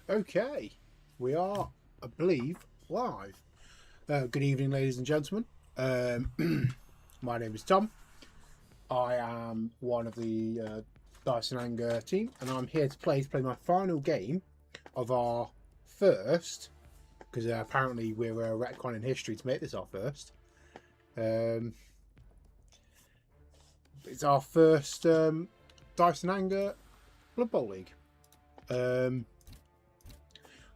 Okay, we are, I believe, live. Good evening, ladies and gentlemen. My name is Tom. I am one of the Dice and Anger team, and I'm here to play my final game of our first, because apparently we're a retcon in history to make this our first. It's our first Dice and Anger Blood Bowl League.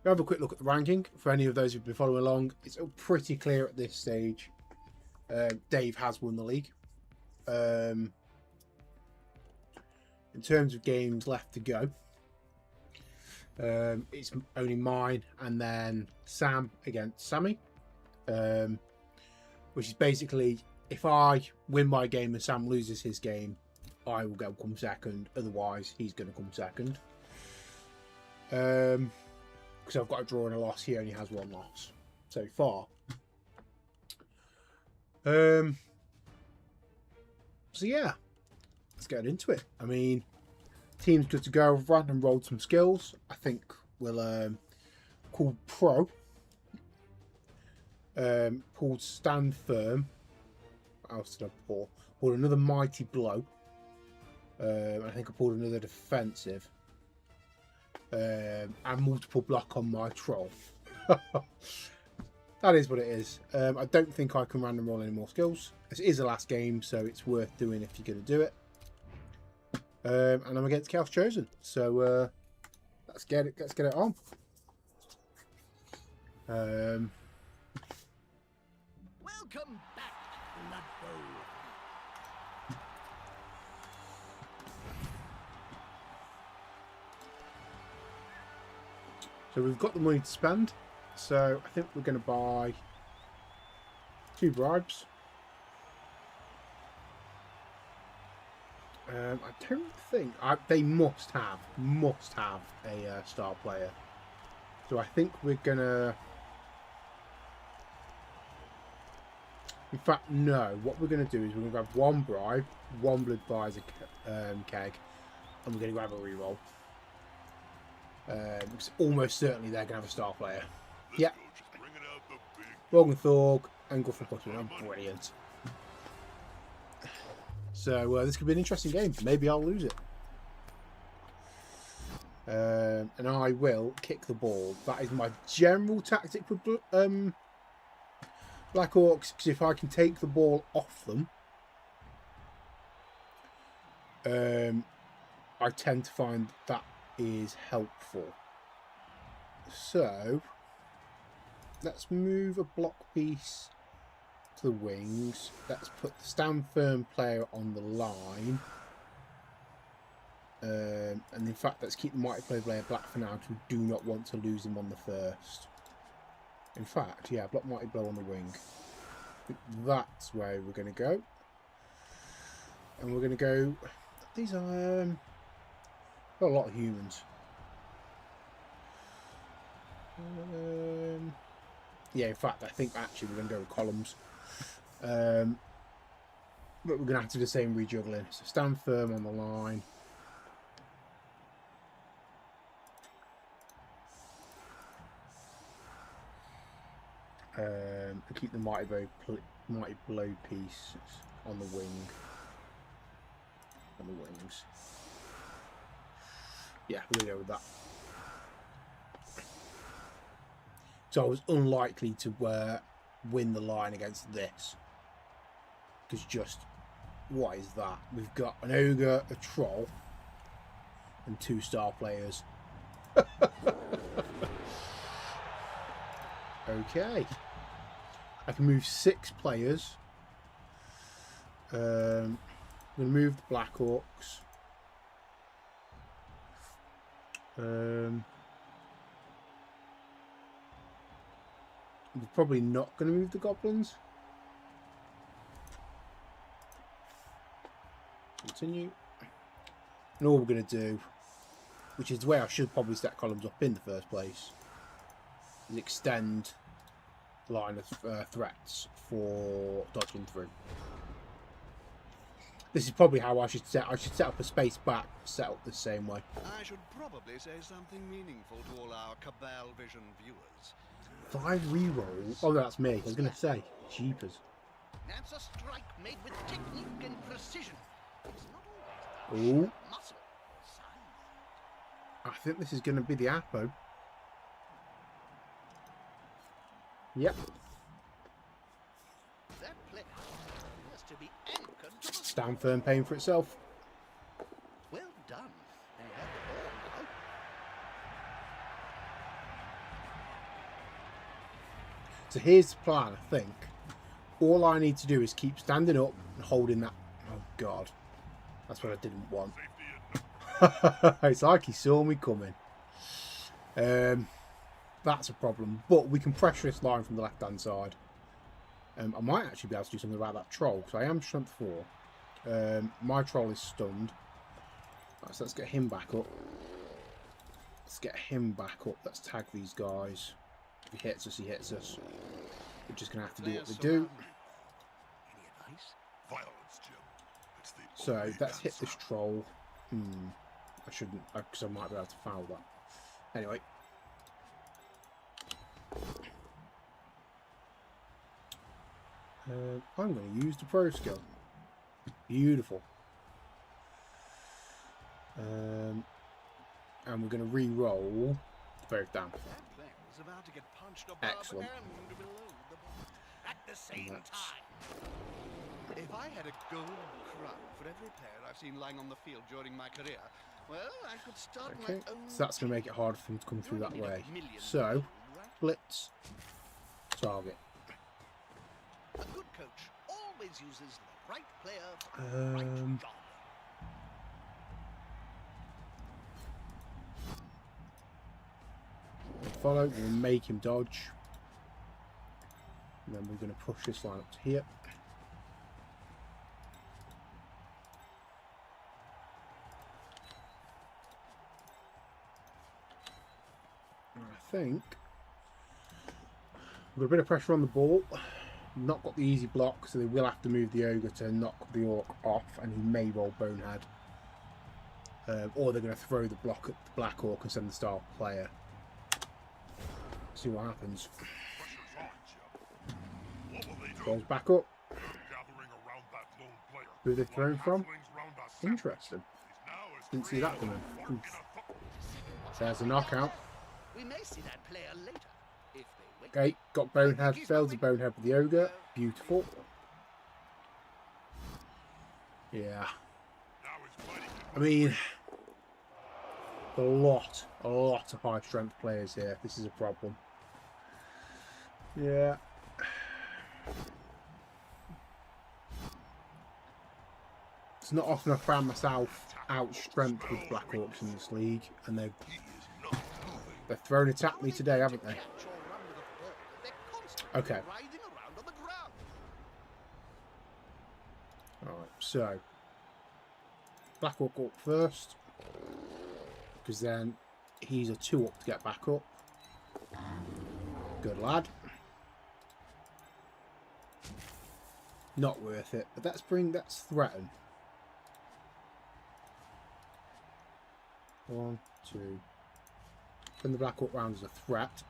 We'll have a quick look at the ranking. For any of those who've been following along, it's pretty clear at this stage. Dave has won the league. In terms of games left to go, it's only mine and then Sam against Sammy. Which is basically, if I win my game and Sam loses his game, I will come second. Otherwise, he's going to come second. Because I've got a draw and a loss. He only has one loss so far. So yeah, let's get into it. I mean, team's good to go. I've random rolled some skills. I think we'll call Pro. Pulled Stand Firm. What else did I pull? Pulled another Mighty Blow. I think I pulled another Defensive. And multiple block on my troll. That is what it is. I don't think I can random roll any more skills. This is the last game, so it's worth doing if you're going to do it. And I'm against Chaos Chosen, so let's get it on. Welcome back, Blood Bowl. So we've got the money to spend, so I think we're going to buy 2 bribes. I don't think they must have a star player. So I think we're gonna. In fact, no. What we're gonna do is we're gonna grab 1 bribe, 1 blood advisor keg, and we're gonna grab a reroll. Because almost certainly they're gonna have a star player. Yeah. Rogan Thorg and Guffin Putman are brilliant. So this could be an interesting game. Maybe I'll lose it. And I will kick the ball. That is my general tactic for Black Orcs. Because if I can take the ball off them, I tend to find that is helpful. So let's move a block piece to the wings. Let's put the Stand Firm player on the line. And in fact, let's keep the Mighty player black for now, because we do not want to lose him on the first. In fact, yeah, block Mighty Blow on the wing. I think that's where we're going to go. And we're going to go... These are... got a lot of humans. Yeah, in fact, I think actually we're going to go with columns. But we're going to have to do the same rejuggling. So Stand Firm on the line. And keep the Mighty Blow piece on the wing. On the wings. Yeah, we're going to go with that. So I was unlikely to win the line against this. Because just, what is that? We've got an ogre, a troll, and 2 star players. Okay. I can move 6 players. I'm going to move the Black Orcs. We're probably not going to move the goblins. Continue. And all we're going to do, which is the way I should probably stack columns up in the first place, is extend the line of threats for dodging through. This is probably how I should set. I should set up a space back, set up the same way. I should probably say something meaningful to all our Cabal Vision viewers. 5 rerolls. Oh, no, that's me. I was gonna say, jeepers. That's a strike made with technique and precision. It's not always Ooh. about muscle, size. I think this is gonna be the Apo. Yep. That player has to be anchored to the Stand firm, paying for itself. Well done. They have the ball now. So here's the plan, I think. All I need to do is keep standing up and holding that. Oh, God. That's what I didn't want. It's like he saw me coming. That's a problem. But we can pressure this line from the left-hand side. I might actually be able to do something about that troll, because I am strength 4. My troll is stunned. Right, so let's get him back up. Let's get him back up. Let's tag these guys. If he hits us, he hits us. We're just going to have to do what we do. Any advice? Violence, Jim. It's the So only let's hit answer. this troll. I shouldn't, because I might be able to foul that. Anyway. I'm going to use the pro skill. Beautiful. And we're going to re-roll both down. That player is about to get punched above Excellent. and below the ball at the same That's- time. If I had a gold crown for every player I've seen lying on the field during my career, well, I could start Okay, my own. so that's going to make it harder for them to come You through that only need a way. million So, gold, right? blitz, target. A good coach always uses the right player for the right Um, job. Follow, we'll make him dodge. And then we're going to push this line up to here. And I think we've got a bit of pressure on the ball. Not got the easy block, so they will have to move the ogre to knock the orc off, and he may roll bonehead. Or they're going to throw the block at the black orc and send the star player. See what happens. Pressure's on, Jim. What will they do? Goes back up. They're gathering around that lone player. Who they've thrown from? Halflings round our center. Interesting. He's now as Didn't see free that as coming. a fork in a thumb. There's a knockout. We may see that player later if they wait. Okay, got bonehead. Failed the bonehead with the ogre. Beautiful. Yeah. Now he's fighting I mean, a lot of high strength players here. This is a problem. Yeah. It's not often I found myself out strength with Black Orcs in this league, and they've thrown it at me today, haven't they? Okay. Alright, so Black Orc up first, because then he's a 2-up to get back up. Good lad. Not worth it, but let's threaten. 1, 2. Bring the Black Orc round as a threat.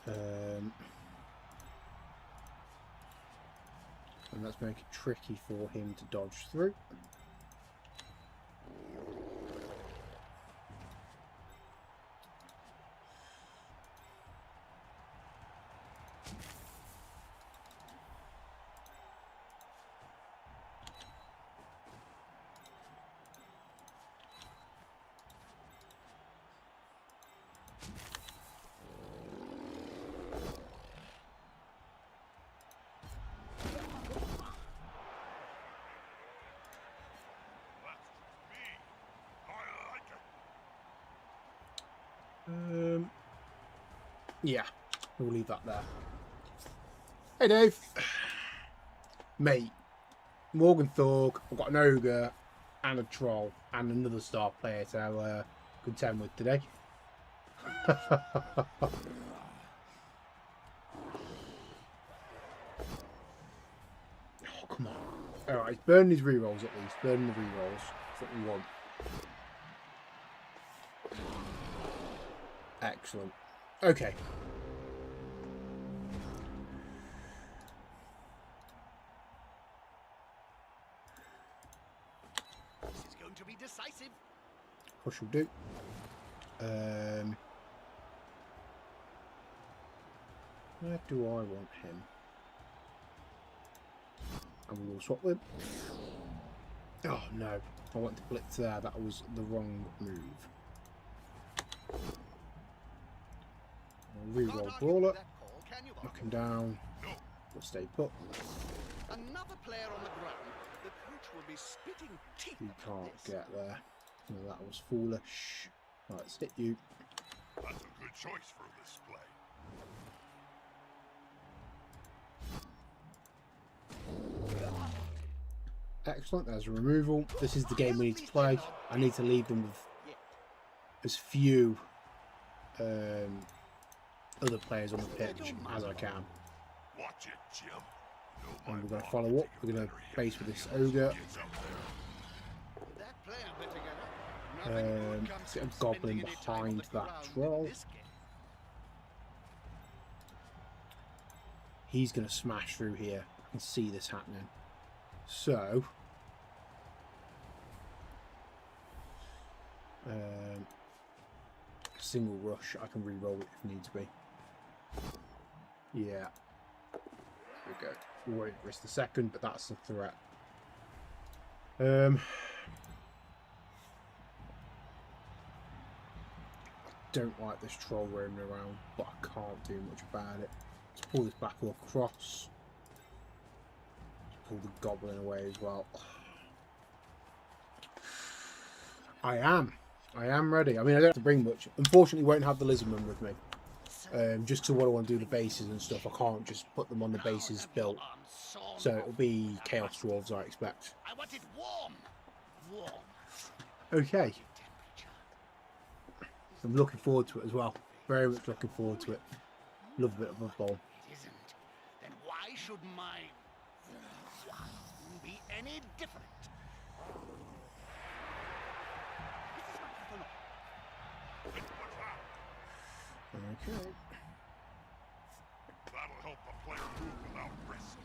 And let's make it tricky for him to dodge through. Yeah, we'll leave that there. Hey Dave, mate, Morgan Thorg, I've got an ogre and a troll and another star player to contend with today. Oh, come on. Alright, burn these rerolls at least. Burn the rerolls. That's what we want. Excellent. Okay. This is going to be decisive. Push will do. Where do I want him? And we will swap with him. Oh no, I want to blitz there. That was the wrong move. Reroll brawler. Knock him down. We'll stay put. Another player on the ground. The coach will be spitting teeth. You can't get there. No, that was foolish. Right, let's hit you. That's a good choice for this play. Excellent, there's a removal. This is the game we need to play. I need to leave them with as few other players on the pitch as I can. Watch it, Jim. And we're going to follow up. We're going to base with this ogre. Get a goblin behind that troll. He's going to smash through here. I can see this happening. So, single rush, I can re-roll it if needs be. Yeah. There we go. We won't risk the second, but that's the threat. I don't like this troll roaming around, but I can't do much about it. Let's pull this back up across. Pull the goblin away as well. I am ready. I mean, I don't have to bring much. Unfortunately, won't have the lizardman with me. Just because what I want to do the bases and stuff, I can't just put them on the bases built. So it'll be chaos dwarves, I expect. I want it warm. Warm. Okay. I'm looking forward to it as well. Very much looking forward to it. Love a bit of a ball. It isn't. Then why should my be any different? Okay. That'll help the player move without risk.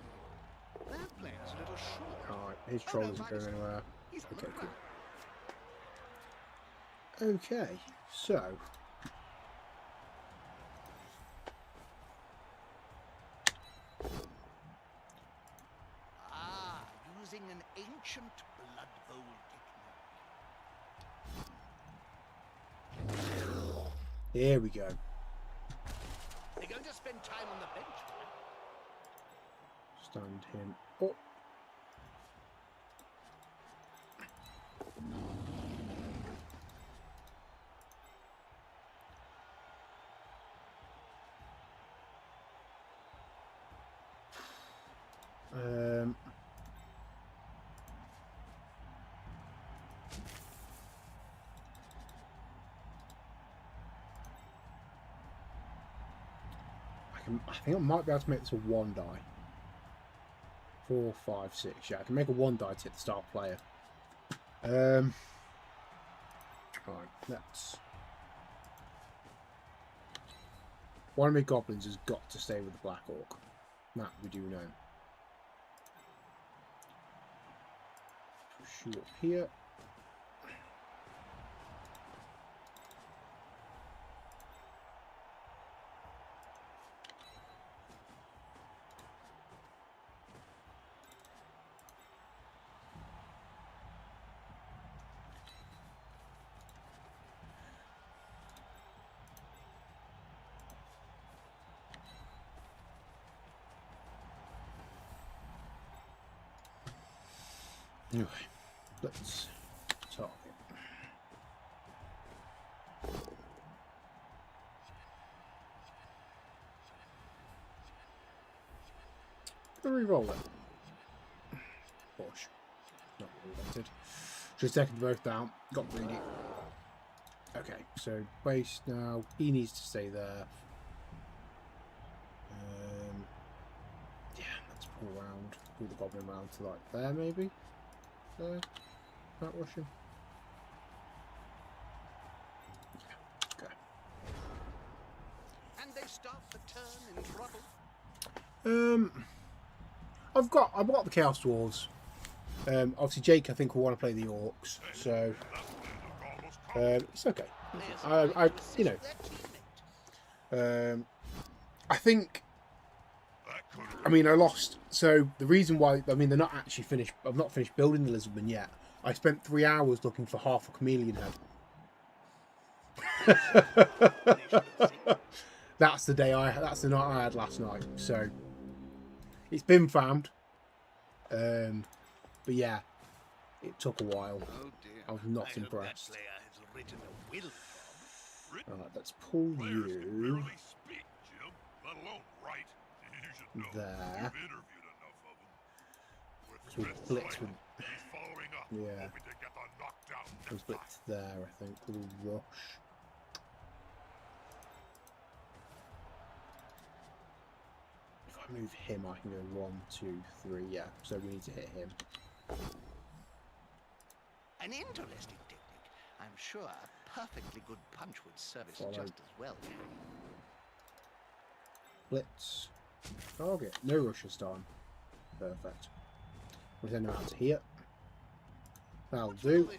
That player's a little short. Alright, his troll isn't going anywhere. He's on the Okay, ground. cool. Okay, so Using an ancient blood bowl technique. here we go. They're going to spend time on the bench. Stand him up. I think I might be able to make this a 1 die. 4, 5, 6. Yeah, I can make a 1 die to hit the star player. Right, let's. One of my goblins has got to stay with the Black Orc. That we do know. Push you up here. Anyway, let's target. Re-roll it. Push. Not what we wanted. Just taking both down. Got greedy. Okay, so base now. He needs to stay there. Yeah, let's pull around. move the goblin around to like there maybe. There. Not rushing. Okay. And they start the turn in trouble. I've got the Chaos Dwarves. Obviously Jake I think will want to play the Orcs, so it's okay. I you know, I think, I mean, I lost. So the reason why, I mean, they're not actually finished. I've not finished building the Lizardman yet. I spent 3 hours looking for half a chameleon head. That's the day that's the night I had last night. So it's been found. But yeah, it took a while. Oh dear. I was not impressed. Alright, let's pull you there. So we'll blitz with, yeah, we'll blitz there, I think, with a rush. If I move him, I can go 1, 2, 3, yeah, so we need to hit him. An interesting technique. I'm sure a perfectly good punch would service just as well. Blitz. Target. No rush this time. Perfect. We'll send him out to here. That'll do.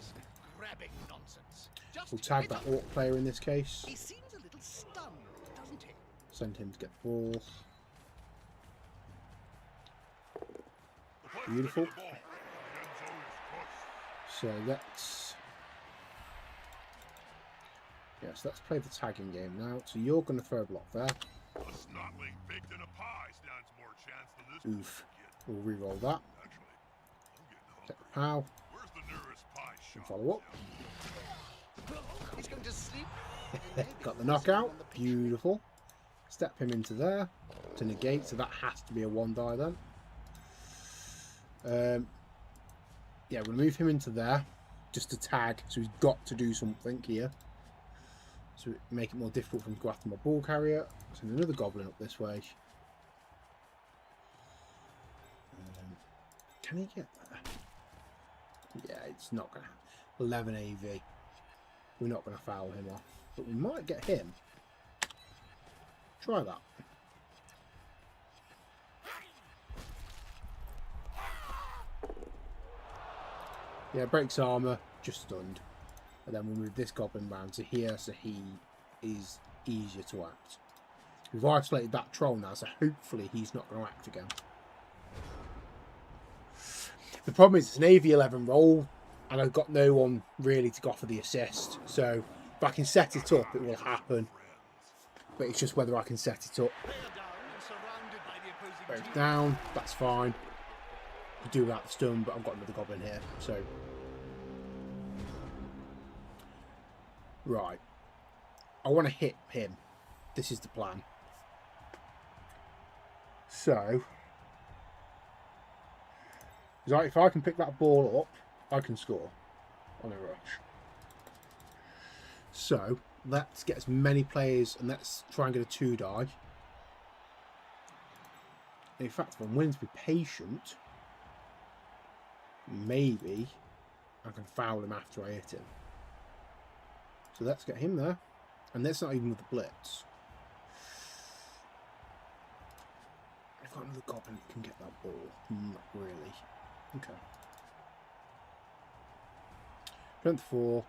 We'll tag that Orc player in this case. He seems a little stunned, doesn't he? Send him to get the ball. Beautiful. So let's... yes, let's play the tagging game now. So you're going to throw a block there. Oof. We'll re-roll that. Get the pow. And follow up. He's going to sleep. Got the knockout. Beautiful. Step him into there to negate. So that has to be a 1 die then. Yeah, we'll move him into there just to tag. So he's got to do something here. So make it more difficult for him to go after my ball carrier. Send another goblin up this way. Can he get there? Yeah, it's not going to. 11 AV. We're not going to foul him off. But we might get him. Try that. Yeah, breaks armour, just stunned. And then we'll move this goblin round to here so he is easier to act. We've isolated that troll now, so hopefully he's not going to act again. The problem is it's an AV11 roll, and I've got no one really to go for the assist. So if I can set it up, it will happen. But it's just whether I can set it up. Breaks down, that's fine. I do without the stun, but I've got another goblin here, so... right. I want to hit him. This is the plan. So... if I can pick that ball up, I can score on a rush. So, let's get as many players, and let's try and get a 2 die. In fact, if I'm willing to be patient... maybe I can foul him after I hit him. So let's get him there. And that's not even with the blitz. I've got another goblin that can get that ball. Not really. Okay. Strength 4.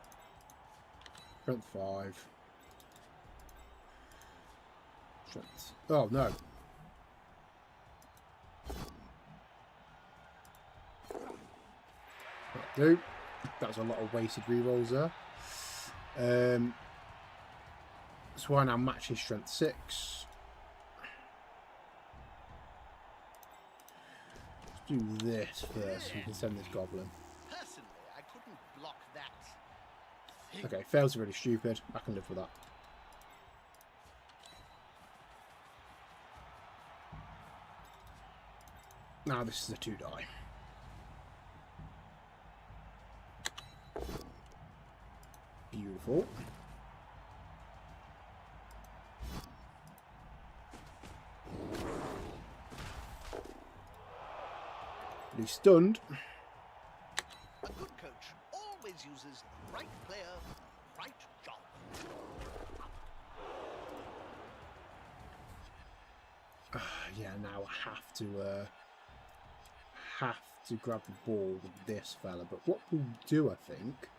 Strength 5. Strength... oh, no. Do. That's a lot of wasted rerolls there. So I now match his strength 6. Let's do this first. So we can send this goblin. Personally, I couldn't block that. Okay, fails are really stupid. I can live with that. Now this is a 2 die. Beautiful. But he's stunned. A good coach always uses the right player, right job. Yeah, now I have to grab the ball with this fella. But what we'll do, I think,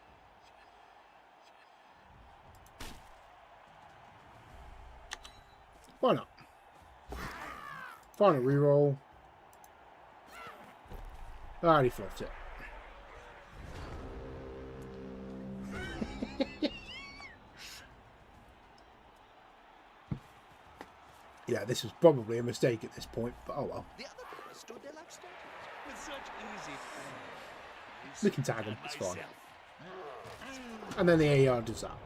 why not? Final reroll. Ah, he fluffed it. Yeah, this was probably a mistake at this point, but oh well. The other players stood there like statues with such easy play. We can tag him, it's fine. And then the AR does that.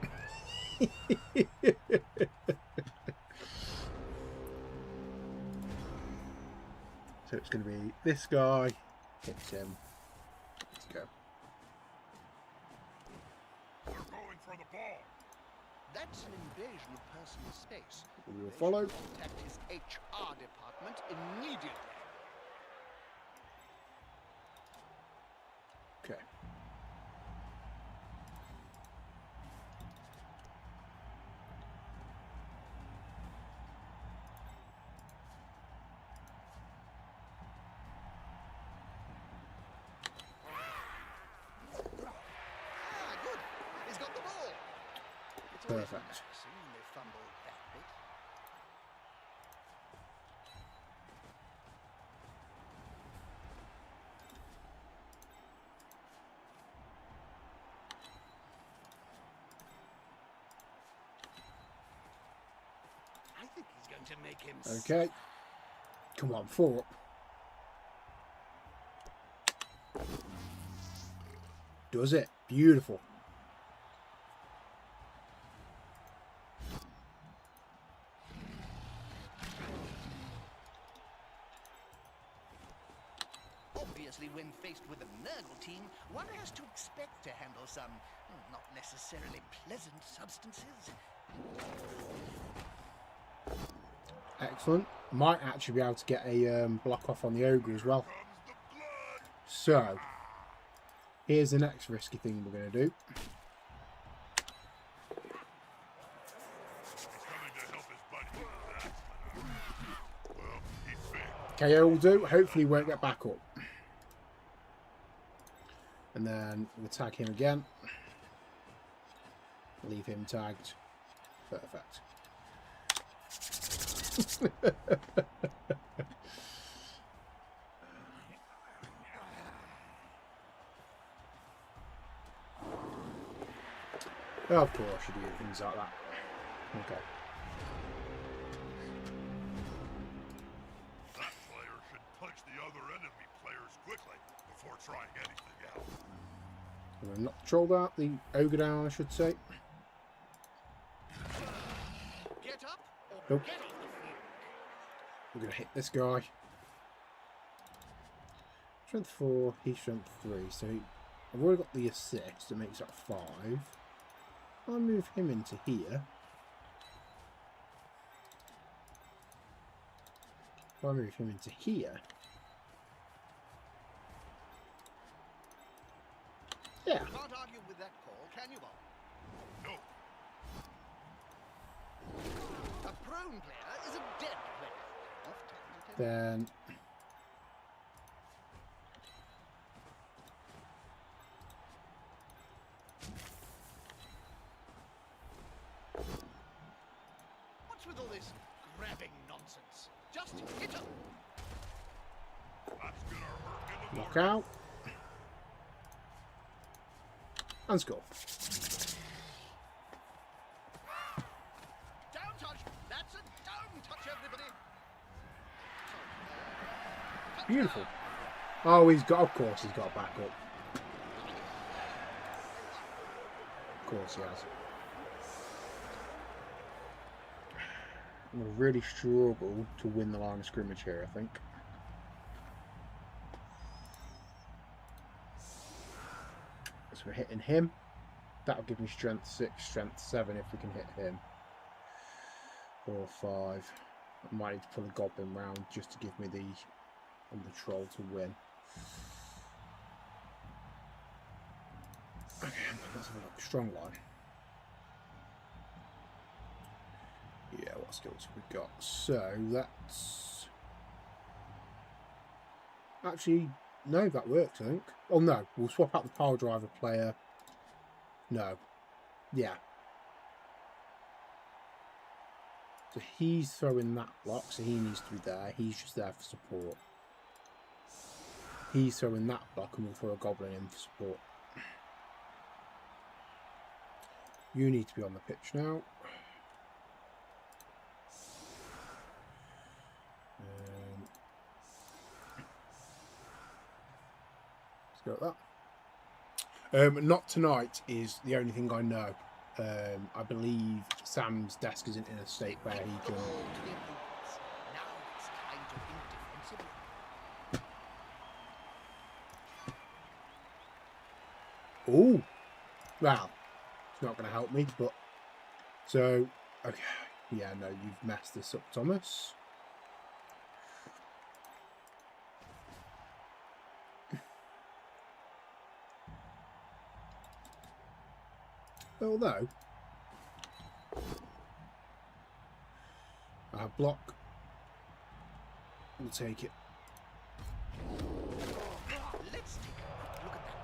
So it's going to be this guy, hits him. Let's go. They're going for the ball. That's an invasion of personal space. We will follow. They should contact his HR department immediately. Okay. Ah, good. He's got the ball. It's always Perfect. embarrassing when they fumble that bit. I think he's going to make him. Okay. Come on, 4 up. Does it. Beautiful. Obviously, when faced with a Nurgle team, one has to expect to handle some not necessarily pleasant substances. Excellent. Might actually be able to get a block off on the ogre as well. Comes the blood. So, here's the next risky thing we're going to do. He's coming to help his buddy. Well, he's big. KO will do. Hopefully he won't get back up. And then we'll tag him again. Leave him tagged. Perfect. Of course you do things like that. Okay. That player should punch the other enemy players quickly before trying anything else. I'm going to knock the troll out, the ogre down, I should say. Get up or Nope. get off the field. We're going to hit this guy. Strength 4, he's strength 3. So I've already got the assist, it makes that 5. I'll move him into here. If I move him into here. Yeah. Can't argue with that call, can you, Bob? No, A prone player is a dead player. Off time to 10. Then What's with all this grabbing nonsense? Just hit him. that's gonna hurt in the knock out. And score. Down touch. That's a down touch, everybody. Beautiful. Oh, he's got, of course he's got back up. Of course he has. I'm going to really struggle to win the line of scrimmage here, I think. So we're hitting him. That'll give me strength 6, strength 7 if we can hit him. 4, 5. I might need to pull a goblin round just to give me the troll to win. Okay, let's have a look. Strong line. Yeah, what skills have we got? So that's actually no, that works. I think. Oh no, we'll swap out the power driver player. No, yeah. So he's throwing that block, so he needs to be there. He's just there for support. He's throwing that block, and we'll throw a goblin in for support. You need to be on the pitch now. Let's go with that. Not tonight is the only thing I know. I believe Sam's desk isn't in a state where he can. Oh, well, it's not going to help me, but so okay, yeah, no, you've messed this up, Thomas. Although I have block, we'll take it.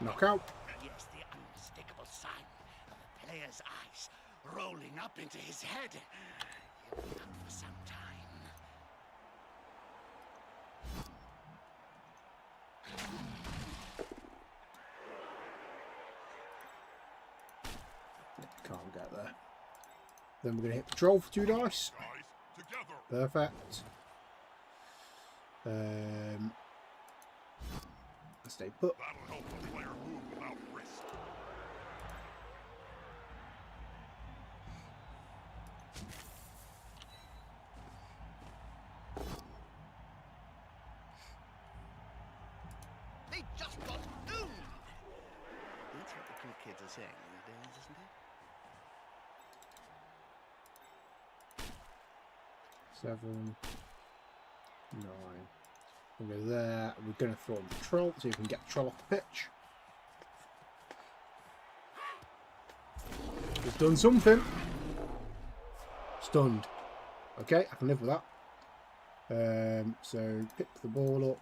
Knockout. Yes, the unmistakable sign of the player's eyes rolling up into his head. He'll be up for some time. Can't get there. Then we're going to hit patrol for 2 dice. Perfect. Let's stay put. That'll help the player move without risk. They just got owned! That's what the cool kids are saying these days, isn't it? 7, 9. We'll go there. We're going to throw on the troll, so you can get the troll off the pitch. We've done something. Stunned. Okay, I can live with that. So pick the ball up.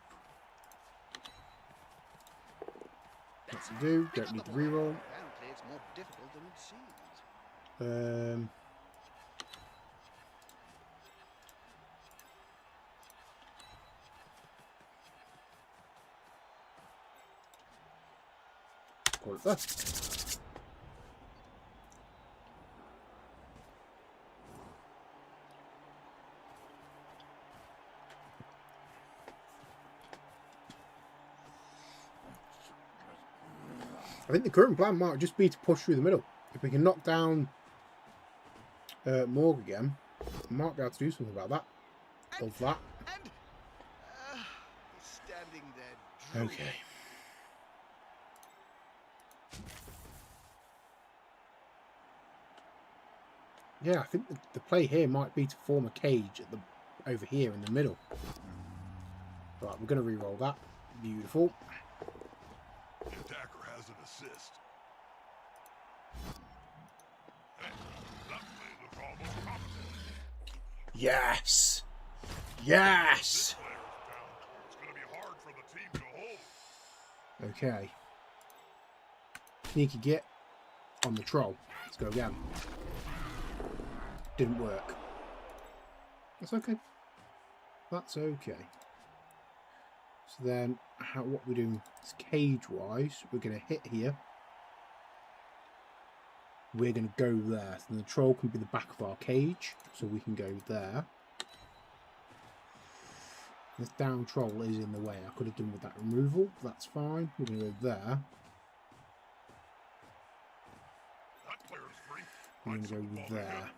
That's to do. Don't need to reroll. Apparently it's more difficult than it seems. Call it there. I think the current plan might just be to push through the middle. If we can knock down Morg again, we might be able to do something about that. Of that. He's standing there drooling. Okay. Yeah, I think the play here might be to form a cage at the over here in the middle. Right, we're going to re-roll that. Beautiful. The attacker has an assist. Hey, that play looked almost competent. Yes! Yes! This player's down. It's going to be hard for the team to hold. Okay. Sneaky git on the troll. Let's go again. Didn't work. That's okay. That's okay. So then, what we're doing is cage-wise, we're going to hit here. We're going to go there. So the troll can be the back of our cage, so we can go there. This down troll is in the way. I could have done with that removal. That's fine. We're going to go there. That player's free. We're going to go there.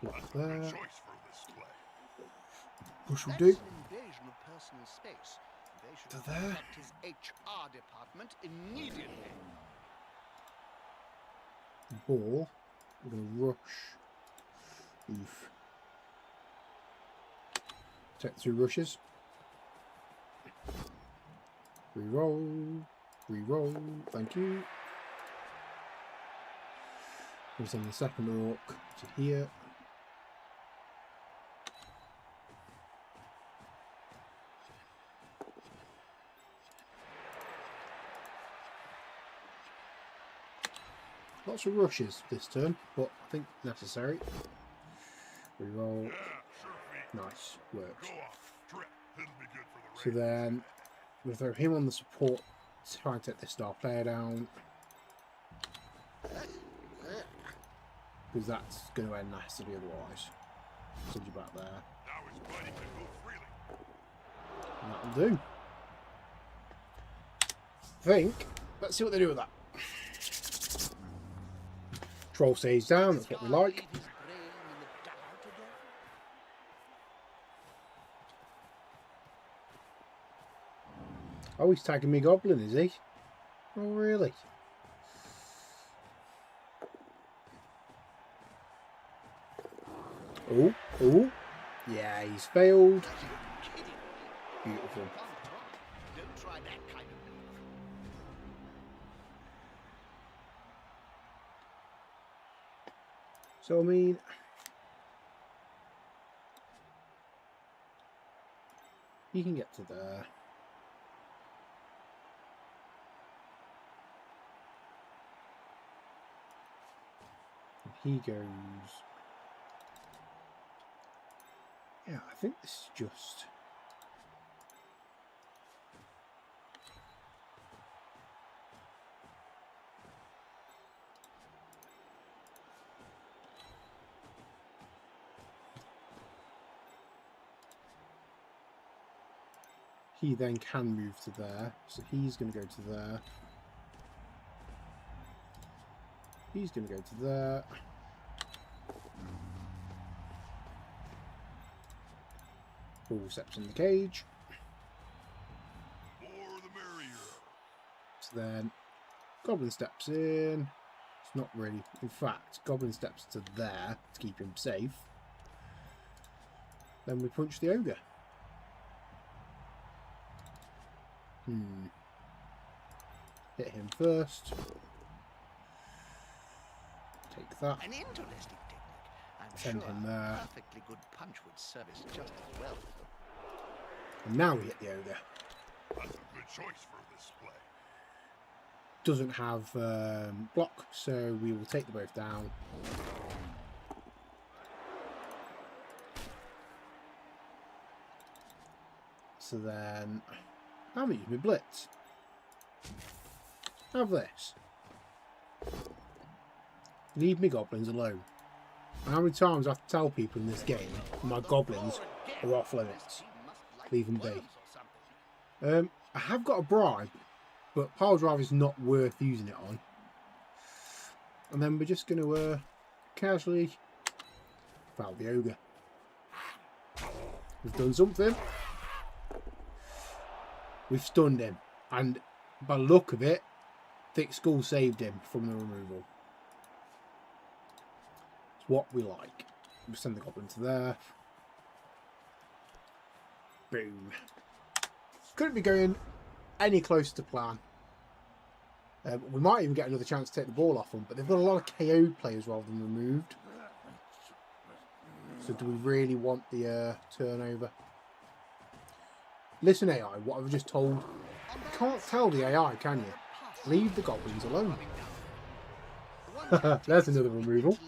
Block there. Choice for this play. Push will That's do. an invasion of personal space. They should To there. contact his HR department immediately. Ball. We're going to rush. Oof. Take the 2 rushes. Reroll. Reroll. Thank you. We'll send the second orc to here. Lots of rushes this turn, but I think necessary. Reroll. Nice. Works. So then we'll throw him on the support, try and take this star player down. Because that's going to end nastily otherwise. Send you back there. And that'll do. I think. Let's see what they do with that. Troll stays down, that's what we like. Oh, he's tagging me goblin, is he? Oh, really? Oh, oh. Yeah, he's failed. Beautiful. Don't try that kind of move. So, I mean... you can get to there. He goes... yeah, I think this is just... he then can move to there, so he's going to go to there. He's going to go to there. All steps in the cage. More the merrier. So then, Goblin steps in. It's not really. In fact, Goblin steps to there to keep him safe. Then we punch the ogre. Hit him first. Take that. An interesting technique. I'm Send sure him there. a perfectly good punch would service just as well. And now we hit the ogre. That's a good choice for this play. Doesn't have block, so we will take them both down. So then, I haven't used my blitz. Have this. Leave me goblins alone. How many times I have to tell people in this game my goblins are off limits? Leave them be. I have got a bribe, but pile drive is not worth using it on. And then we're just going to casually foul the ogre. We've done something. We've stunned him, and by the look of it, Thick Skull saved him from the removal. It's what we like. We'll send the goblin to there. Boom. Couldn't be going any closer to plan. We might even get another chance to take the ball off them, but they've got a lot of KO players rather than removed. So do we really want the turnover? Listen, AI, what I've just told. You can't tell the AI, can you? Leave the goblins alone. There's another removal.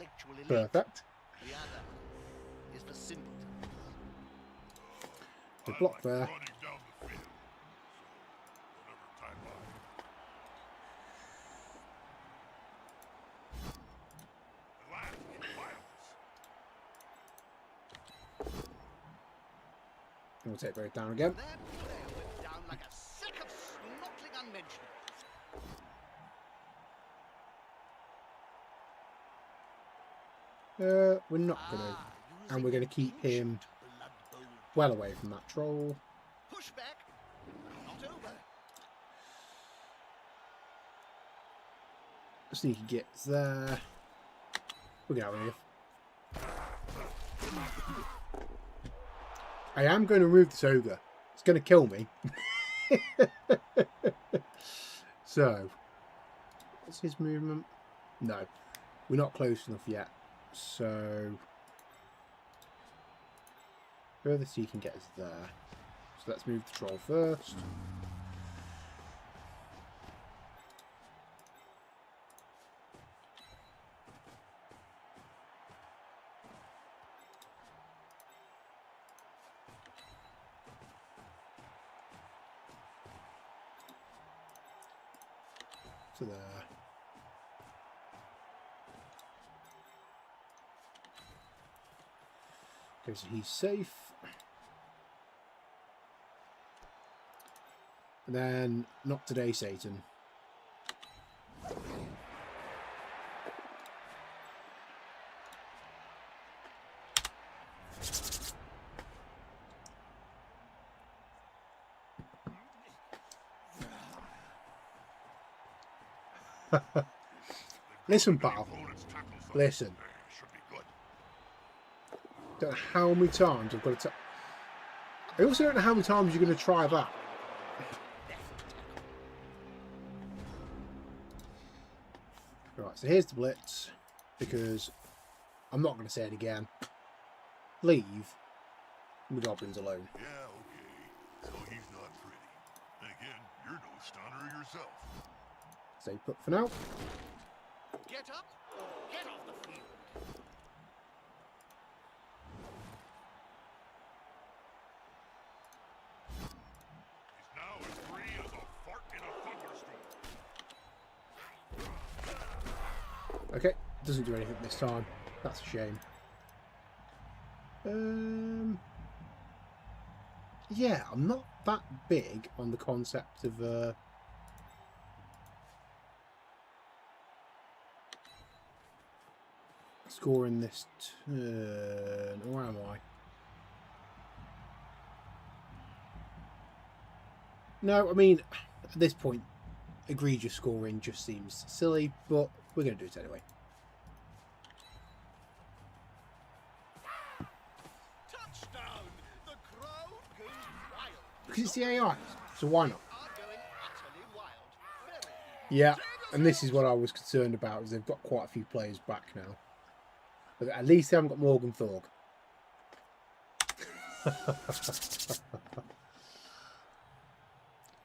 Perfect. The block there. And we'll take both down again. We're not going to. And we're going to keep him well away from that troll. Push back. Not over. Sneaky gets there. We're going to have I am going to remove this ogre. It's going to kill me. So, what's his movement? No, we're not close enough yet. So, furthest he can get is there. So let's move the troll first. To there. Okay, so he's safe. And then, not today, Satan. Listen, pal. Listen. Don't know how many times I've got to. I also don't know how many times you're going to try that. Right, so here's the blitz, because I'm not going to say it again. Leave the goblins alone. Yeah, okay. So he's not pretty. And again, you're no stunner yourself. Stay put for now. Get up or get off the field. He's now as free as a fart in a thunderstorm. Okay, doesn't do anything this time. That's a shame. Yeah, I'm not that big on the concept of scoring this turn. Or am I? No, I mean, at this point, egregious scoring just seems silly, but we're going to do it anyway. Touchdown! The crowd goes wild. Because it's the AI, so why not? Are going utterly wild. Very. Yeah, and this is what I was concerned about, is they've got quite a few players back now. But at least they haven't got Morgan Thorg.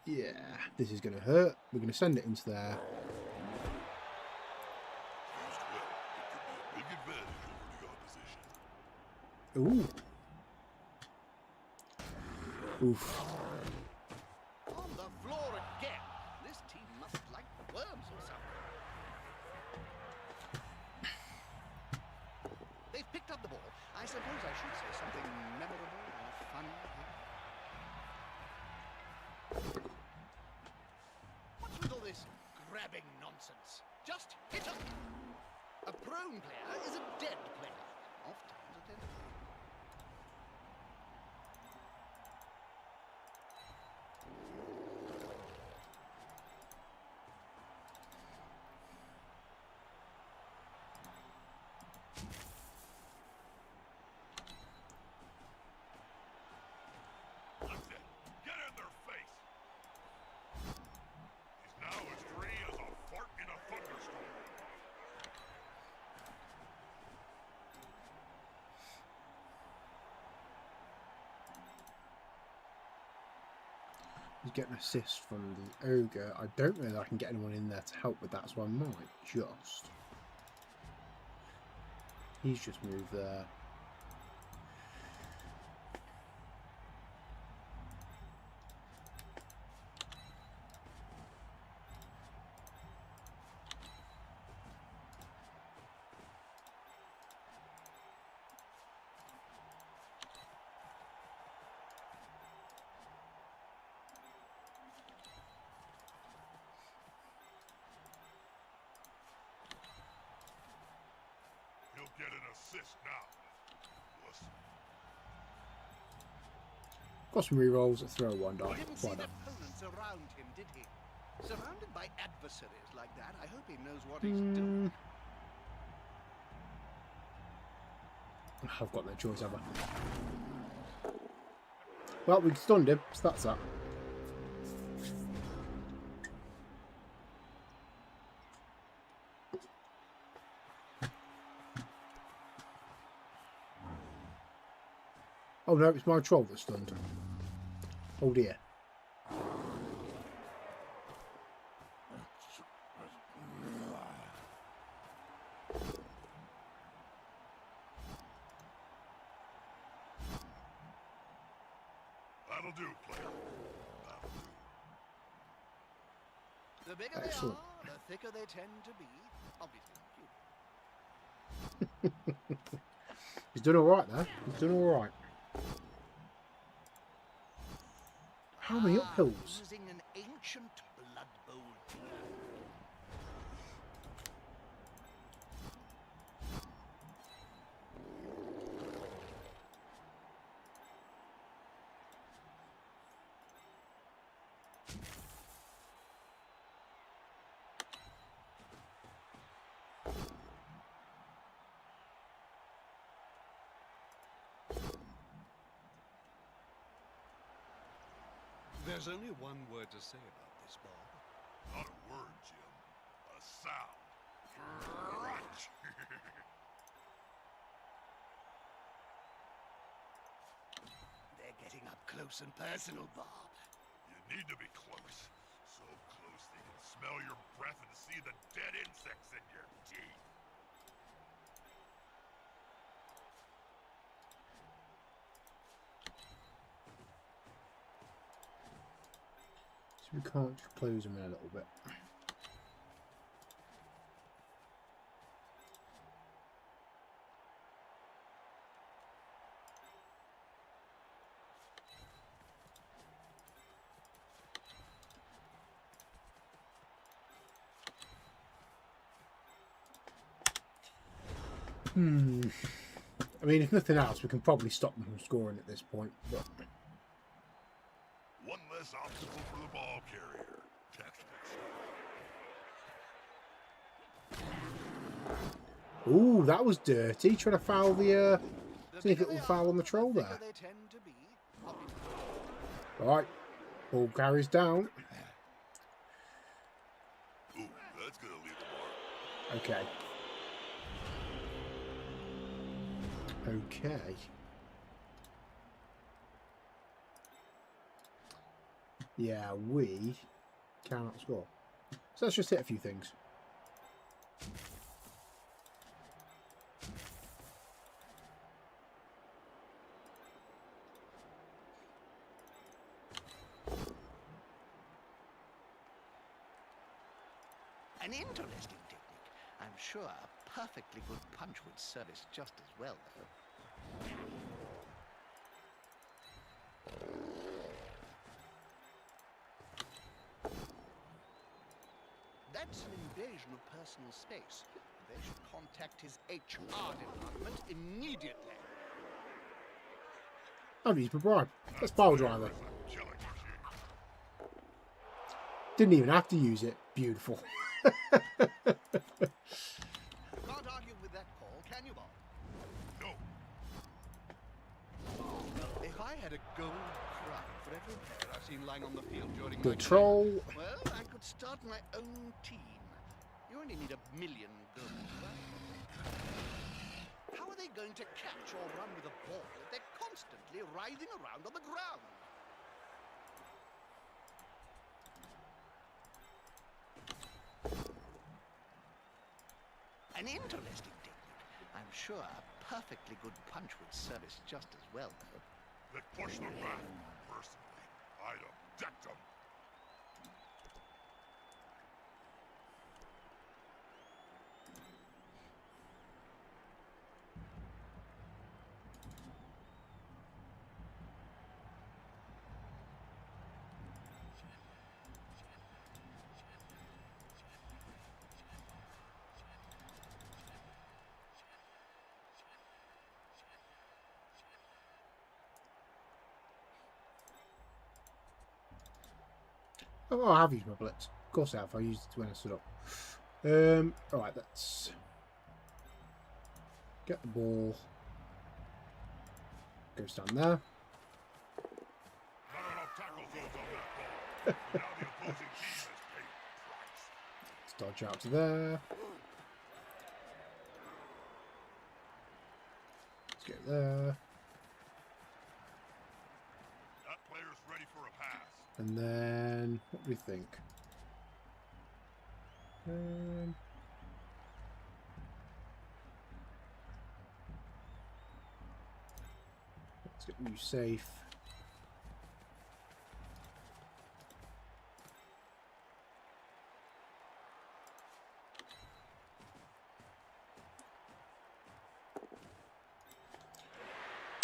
Yeah, this is going to hurt. We're going to send it into there. Used well, it could be a big advantage over the opposition. Ooh. Oof. On the floor again. This team must like worms or something. They've picked up the ball. I suppose I should say something memorable or funny here. What's with all this grabbing nonsense? Just hit him! A prone player is a dead player. Oft-times a dead player. That's it. Get in their face. He's now as free as a fart in a thunderstorm. He's getting an assist from the ogre. I don't know that I can get anyone in there to help with that, so I might just. He's just moved there. He'll get an assist now. Listen. Got some rerolls at throw one die. He didn't see Why the not? opponents around him, did he? Surrounded by adversaries like that, I hope he knows what he's doing. I've got no choice, have I? Well, we stunned him, so that's that. Oh no, it's my troll that's stunned. Oh dear. That'll do, player. The bigger Excellent. they are, the thicker they tend to be. Obviously. He's done alright there. He's done alright. How many uphills? Using an ancient blood bowl. There's only one word to say about this, Bob. Not a word, Jim. A sound. Crunch. They're getting up close and personal, Bob. You need to be close. So close they can smell your breath and see the dead insects in your teeth. So we can't just close them in a little bit. I mean, if nothing else, we can probably stop them from scoring at this point. But One less obstacle for the ball carrier. Textbook. ooh, that was dirty. Trying to foul the. See if it will foul on the troll there. They tend to be. Right, ball carries down. Ooh, that's gonna leave the mark. Okay. Okay. Yeah, we cannot score. So let's just hit a few things. An interesting technique. I'm sure a perfectly good punch would serve us just as well, though. That's an invasion of personal space. They should contact his HR department immediately. I've used my bribe. That's pile driver. Killing machine. Didn't even have to use it. Beautiful. Can't argue with that call, can you, Bob? No. If I had a gold crown for every player I've seen lying on the field during my The career, troll. well, I could start my own team. You only need 1 million gold, right? How are they going to catch or run with a ball if they're constantly writhing around on the ground? An interesting technique. I'm sure a perfectly good punch would serve us just as well, though. They push them back. Personally, I'd abduct them. Oh, I have used my blitz. Of course I have. I used it when I stood up. Alright, let's get the ball. Go stand there. opposing team has paid the price. Let's dodge out to there. Let's get there. That player's ready for a pass. And then, what do we think? Let's get you safe.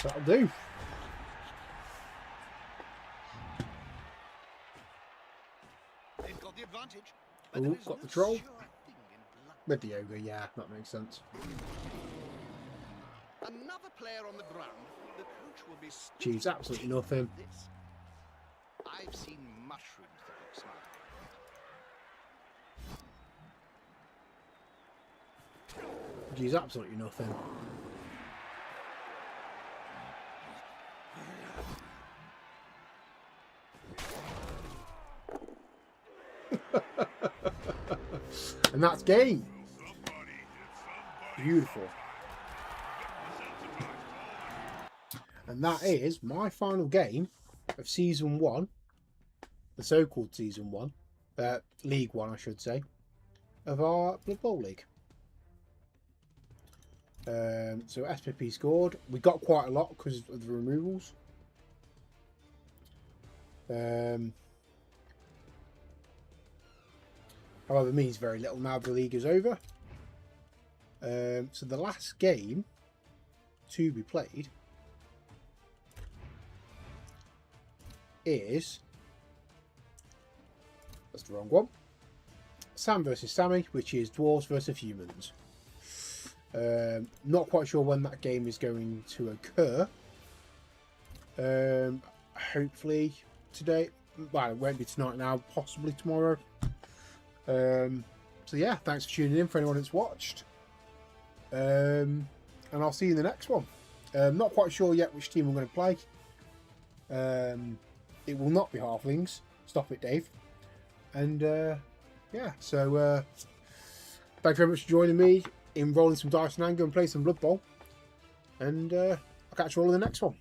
That'll do. They've got the advantage. Oh, there is got no the troll. sure thing in blood. With the ogre, yeah, that makes sense. Another player on the ground. The coach will be Achieves absolutely nothing. this. I've seen mushrooms that look smart. Achieves absolutely nothing. And that's game. Beautiful. And that is my final game of Season 1, the so-called Season 1, League 1 I should say, of our Blood Bowl League. So SPP scored. We got quite a lot because of the removals. However, means very little now the league is over. So the last game to be played is, that's the wrong one, Sam versus Sammy, which is Dwarves versus Humans. Not quite sure when that game is going to occur. Hopefully today. Well, it won't be tonight now, possibly tomorrow. So yeah, thanks for tuning in for anyone that's watched. And I'll see you in the next one. Not quite sure yet which team I'm going to play. It will not be Halflings. Stop it, Dave. And yeah, so thanks very much for joining me in rolling some dice and anger and playing some Blood Bowl. And I'll catch you all in the next one.